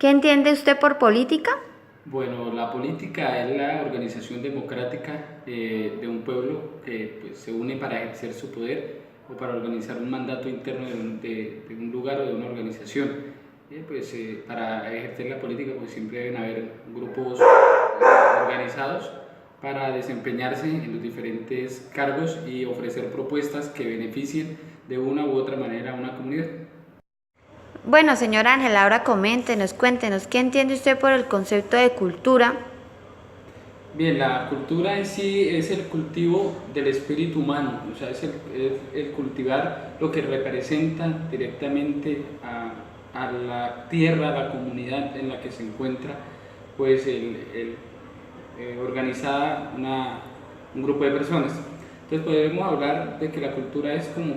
¿Qué entiende usted por política? Bueno, la política es la organización democrática de un pueblo que pues, se une para ejercer su poder o para organizar un mandato interno de un lugar o de una organización. Para ejercer la política pues, siempre deben haber grupos organizados para desempeñarse en los diferentes cargos y ofrecer propuestas que beneficien de una u otra manera a una comunidad. Bueno, señor Ángel, ahora coméntenos, cuéntenos, ¿qué entiende usted por el concepto de cultura? Bien, la cultura en sí es el cultivo del espíritu humano, o sea, es el cultivar lo que representa directamente a la tierra, a la comunidad en la que se encuentra, pues organizada un grupo de personas. Entonces podemos hablar de que la cultura es como,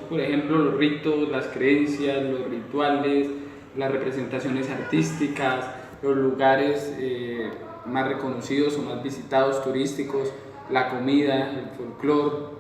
por ejemplo, los ritos, las creencias, los rituales, las representaciones artísticas, los lugares más reconocidos o más visitados turísticos, la comida, el folclore,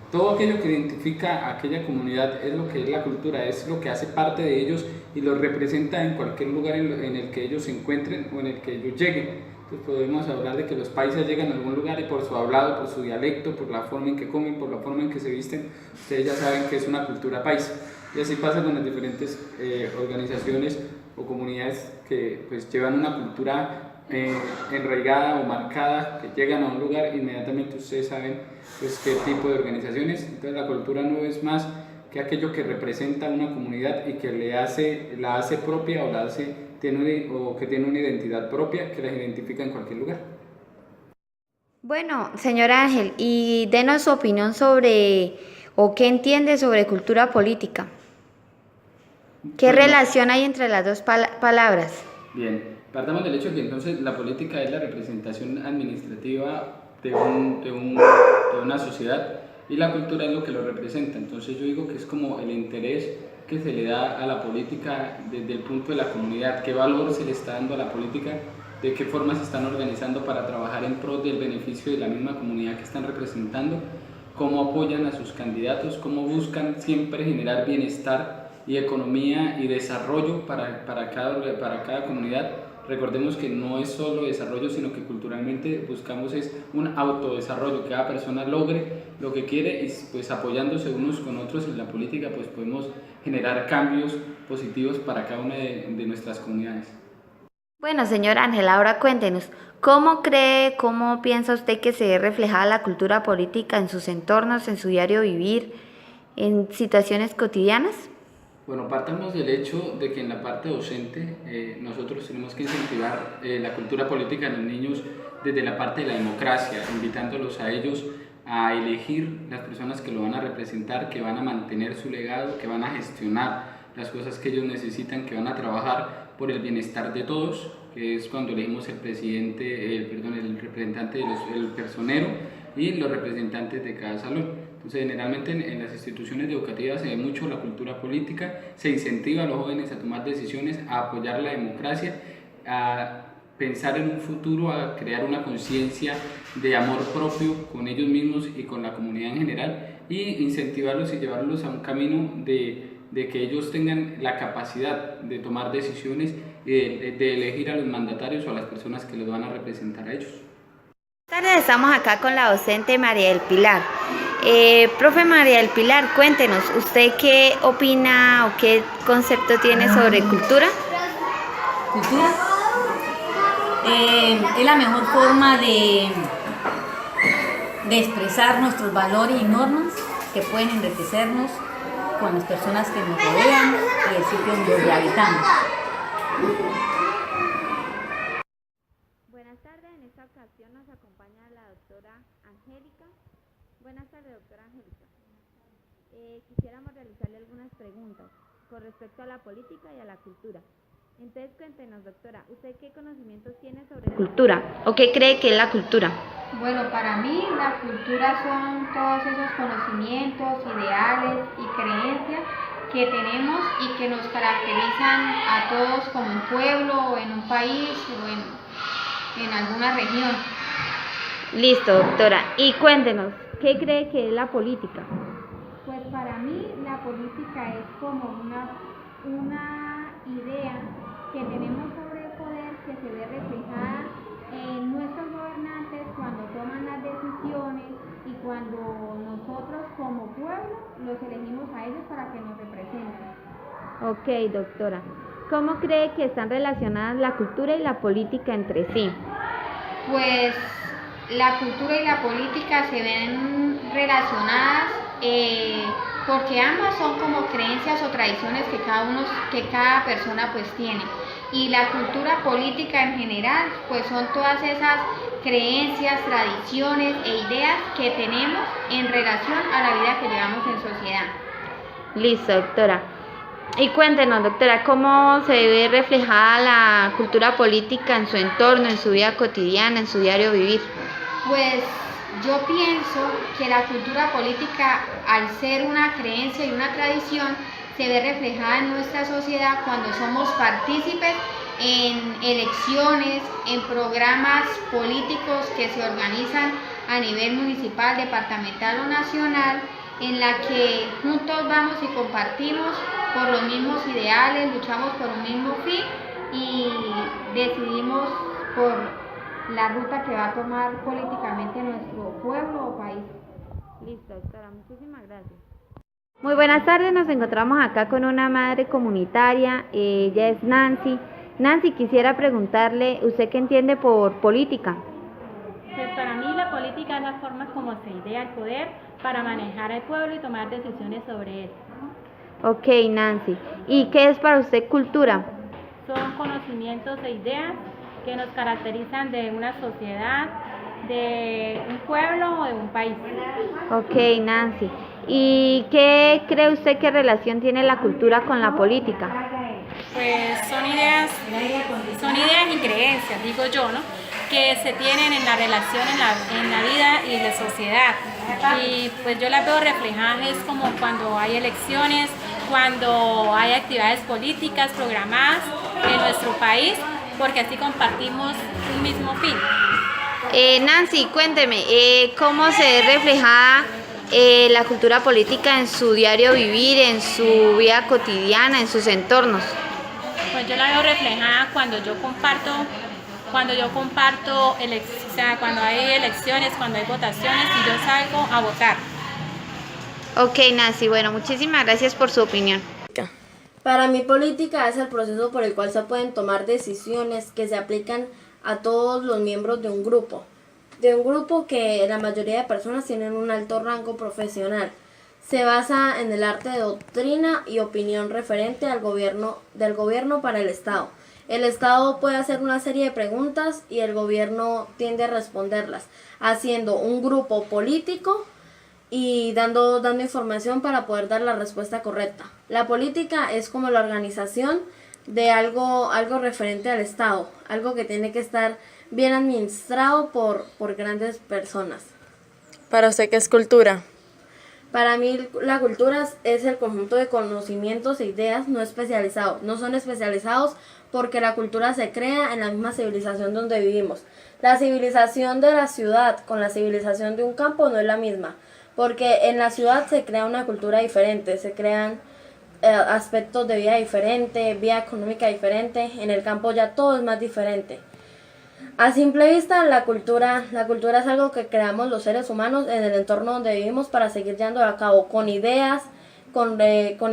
todo aquello que identifica a aquella comunidad es lo que es la cultura, es lo que hace parte de ellos y los representa en cualquier lugar en el que ellos se encuentren o en el que ellos lleguen. Entonces podemos hablar de que los paisas llegan a algún lugar y por su hablado, por su dialecto, por la forma en que comen, por la forma en que se visten, ustedes ya saben que es una cultura paisa. Y así pasa con las diferentes organizaciones o comunidades que pues llevan una cultura enraigada o marcada, que llegan a un lugar, inmediatamente ustedes saben pues qué tipo de organizaciones. Entonces la cultura no es más que aquello que representa a una comunidad y que la hace propia o que tiene una identidad propia que las identifica en cualquier lugar. Bueno, señor Ángel, y denos su opinión sobre, o qué entiende sobre cultura política. ¿Qué Bueno, relación hay entre las dos palabras? bien, partamos del hecho que entonces la política es la representación administrativa de una sociedad y la cultura es lo que lo representa. Entonces yo digo que es como el interés que se le da a la política desde el punto de la comunidad, qué valor se le está dando a la política, de qué forma se están organizando para trabajar en pro del beneficio de la misma comunidad que están representando, cómo apoyan a sus candidatos, cómo buscan siempre generar bienestar y economía y desarrollo para cada comunidad. Recordemos que no es solo desarrollo, sino que culturalmente buscamos es un autodesarrollo, que cada persona logre lo que quiere y pues apoyándose unos con otros en la política pues podemos generar cambios positivos para cada una de nuestras comunidades. Bueno, señor Ángel, ahora cuéntenos, ¿cómo cree, cómo piensa usted que se ve reflejada la cultura política en sus entornos, en su diario vivir, en situaciones cotidianas? Bueno, partamos del hecho de que en la parte docente nosotros tenemos que incentivar la cultura política en los niños desde la parte de la democracia, invitándolos a ellos a elegir las personas que lo van a representar, que van a mantener su legado, que van a gestionar las cosas que ellos necesitan, que van a trabajar por el bienestar de todos, que es cuando elegimos el presidente, el representante, el personero y los representantes de cada salón. Entonces, generalmente en las instituciones educativas se ve mucho la cultura política, se incentiva a los jóvenes a tomar decisiones, a apoyar la democracia, a pensar en un futuro, a crear una conciencia de amor propio con ellos mismos y con la comunidad en general, y incentivarlos y llevarlos a un camino de que ellos tengan la capacidad de tomar decisiones y de elegir a los mandatarios o a las personas que los van a representar a ellos. Buenas tardes, estamos acá con la docente María del Pilar. Profe María del Pilar, cuéntenos, ¿usted qué opina o qué concepto tiene sobre cultura? Cultura es la mejor forma de expresar nuestros valores y normas que pueden enriquecernos con las personas que nos rodean y el sitio donde habitamos. Buenas tardes, en esta ocasión nos acompaña la doctora Angélica. Buenas tardes, doctora Angélica. Quisiéramos realizarle algunas preguntas con respecto a la política y a la cultura. Entonces, cuéntenos, doctora, ¿usted qué conocimientos tiene sobre cultura o qué cree que es la cultura? Bueno, para mí la cultura son todos esos conocimientos, ideales y creencias que tenemos y que nos caracterizan a todos como un pueblo o en un país o en alguna región. Listo, doctora. Y cuéntenos, ¿qué cree que es la política? Pues para mí la política es como una idea que tenemos sobre el poder que se ve reflejada en nuestros gobernantes cuando toman las decisiones y cuando nosotros como pueblo los elegimos a ellos para que nos representen. Ok, doctora. ¿Cómo cree que están relacionadas la cultura y la política entre sí? Pues la cultura y la política se ven relacionadas porque ambas son como creencias o tradiciones que cada persona pues tiene. Y la cultura política en general pues son todas esas creencias, tradiciones e ideas que tenemos en relación a la vida que llevamos en sociedad. Listo, doctora. Y cuéntenos, doctora, ¿cómo se ve reflejada la cultura política en su entorno, en su vida cotidiana, en su diario vivir? Pues yo pienso que la cultura política, al ser una creencia y una tradición, se ve reflejada en nuestra sociedad cuando somos partícipes en elecciones, en programas políticos que se organizan a nivel municipal, departamental o nacional, en la que juntos vamos y compartimos por los mismos ideales, luchamos por un mismo fin y decidimos por la ruta que va a tomar políticamente nuestro pueblo o país. Listo, doctora, muchísimas gracias. Muy buenas tardes, nos encontramos acá con una madre comunitaria, ella es Nancy. Nancy, quisiera preguntarle, ¿usted qué entiende por política? Pues para mí la política es la forma como se idea el poder para manejar al pueblo y tomar decisiones sobre él. Ok, Nancy. ¿Y qué es para usted cultura? Son conocimientos e ideas que nos caracterizan de una sociedad, de un pueblo o de un país. Ok, Nancy. ¿Y qué cree usted que relación tiene la cultura con la política? Pues son ideas y creencias, digo yo, ¿no?, que se tienen en la relación en la vida y la sociedad. Y pues yo las veo reflejadas es como cuando hay elecciones, cuando hay actividades políticas programadas en nuestro país, porque así compartimos un mismo fin. Nancy, cuénteme, ¿cómo se ve reflejada la cultura política en su diario vivir, en su vida cotidiana, en sus entornos? Pues yo la veo reflejada cuando yo comparto, cuando hay elecciones, cuando hay votaciones y yo salgo a votar. Ok, Nancy, bueno, muchísimas gracias por su opinión. Para mí, política es el proceso por el cual se pueden tomar decisiones que se aplican a todos los miembros de un grupo que la mayoría de personas tienen un alto rango profesional. Se basa en el arte de doctrina y opinión referente del gobierno para el Estado. El Estado puede hacer una serie de preguntas y el gobierno tiende a responderlas, haciendo un grupo político y dando información para poder dar la respuesta correcta. La política es como la organización de algo referente al Estado, algo que tiene que estar bien administrado por grandes personas. ¿Para usted qué es cultura? Para mí la cultura es el conjunto de conocimientos e ideas no especializados. No son especializados porque la cultura se crea en la misma civilización donde vivimos. La civilización de la ciudad con la civilización de un campo no es la misma, porque en la ciudad se crea una cultura diferente, se crean aspectos de vida diferente, vida económica diferente. En el campo ya todo es más diferente. A simple vista, la cultura es algo que creamos los seres humanos en el entorno donde vivimos para seguir llevando a cabo con ideas, con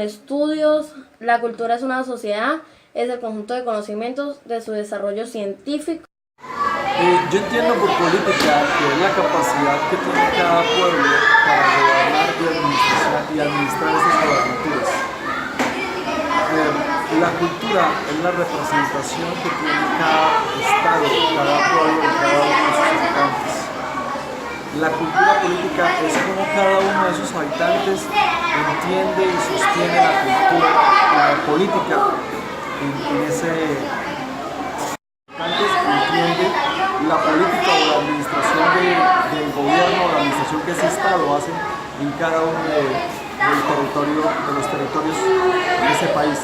estudios. La cultura es una sociedad, es el conjunto de conocimientos de su desarrollo científico. Yo entiendo por política que es la capacidad que tiene cada pueblo para gobernar y administrar esas gobernaturas. La cultura es la representación que tiene cada estado, cada pueblo y cada uno de sus habitantes. La cultura política es como cada uno de sus habitantes entiende y sostiene la cultura política entiende la política o la administración del gobierno o la administración que ese estado hace en cada uno de los territorios de ese país.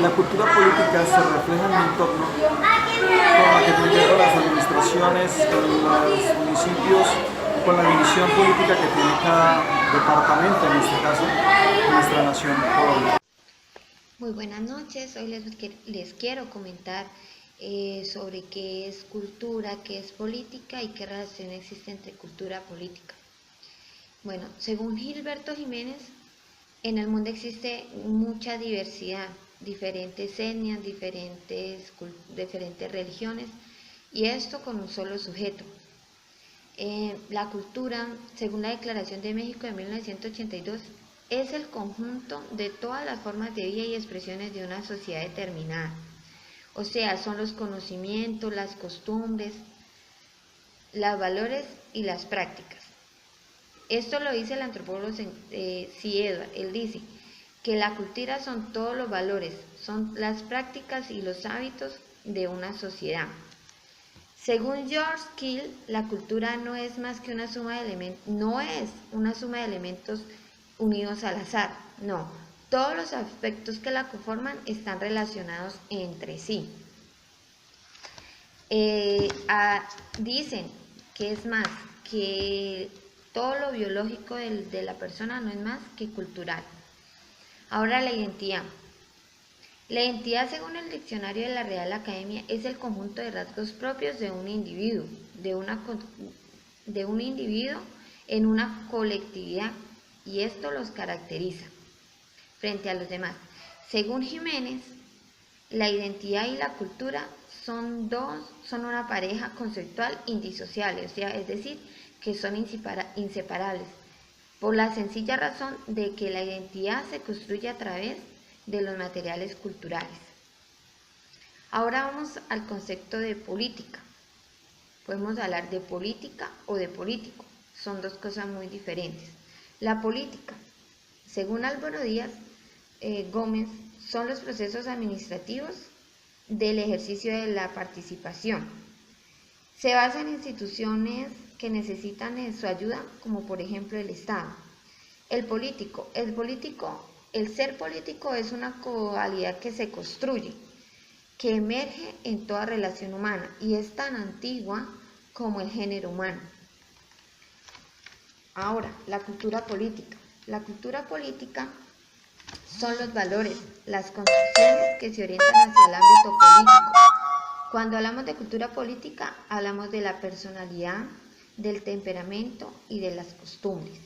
La cultura política se refleja en el entorno con la que tienen las administraciones, con los municipios, con la división política que tiene cada departamento, en este caso nuestra nación Colombia. Muy buenas noches, hoy les quiero comentar sobre qué es cultura, qué es política y qué relación existe entre cultura y política. Bueno, según Gilberto Jiménez, en el mundo existe mucha diversidad, diferentes etnias, diferentes religiones, y esto con un solo sujeto. La cultura, según la Declaración de México de 1982, es el conjunto de todas las formas de vida y expresiones de una sociedad determinada. O sea, son los conocimientos, las costumbres, los valores y las prácticas. Esto lo dice el antropólogo C. Edwards. Él dice que la cultura son todos los valores, son las prácticas y los hábitos de una sociedad. Según George Keel, la cultura no es más que una suma de elementos unidos al azar, no. Todos los aspectos que la conforman están relacionados entre sí. Dicen que es más, que todo lo biológico de la persona no es más que cultural. Ahora la identidad. La identidad, según el diccionario de la Real Academia, es el conjunto de rasgos propios de un individuo, en una colectividad, y esto los caracteriza frente a los demás. Según Jiménez, la identidad y la cultura son una pareja conceptual indisociable, o sea, es decir, que son inseparables, por la sencilla razón de que la identidad se construye a través de los materiales culturales. Ahora vamos al concepto de política. Podemos hablar de política o de político, son dos cosas muy diferentes. La política, según Álvaro Díaz Gómez, son los procesos administrativos del ejercicio de la participación. Se basa en instituciones que necesitan su ayuda, como por ejemplo el Estado. El ser político es una cualidad que se construye, que emerge en toda relación humana y es tan antigua como el género humano. Ahora, la cultura política. La cultura política son los valores, las construcciones que se orientan hacia el ámbito político. Cuando hablamos de cultura política, hablamos de la personalidad, del temperamento y de las costumbres.